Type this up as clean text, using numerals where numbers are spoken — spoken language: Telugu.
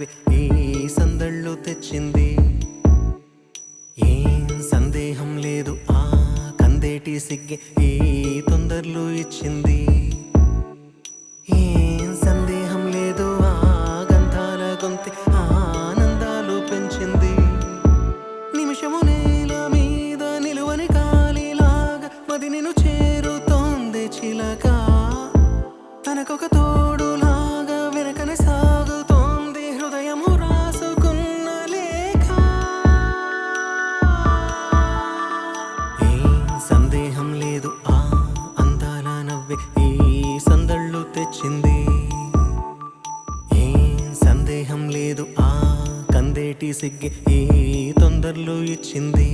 నవ్వి ఈ సందళ్ళు తెచ్చింది. ఏం సందేహం లేదు ఆ కందేటి సిగ్గే ఈ తొందరలు ఇచ్చింది. ఏం సందేహం లేదు ఆ గంధాల గొంతి ఆనందాలు పెంచింది. నిమిషము నేల మీద నిలువని కాలిలాగా మది నిన్ను చేరుతోంది చిలక. తనకొక తోడులాగా వెనకనే సాగుతోంది హృదయము రాసుకున్న లేఖ. ఏం సందేహం లేదు ఆ అందాల నవ్వి ఈ సందళ్ళు తెచ్చింది. ఏం సందేహం లేదు ఆ కందేటి సిగ్గి ఈ తొందరలు ఇచ్చింది.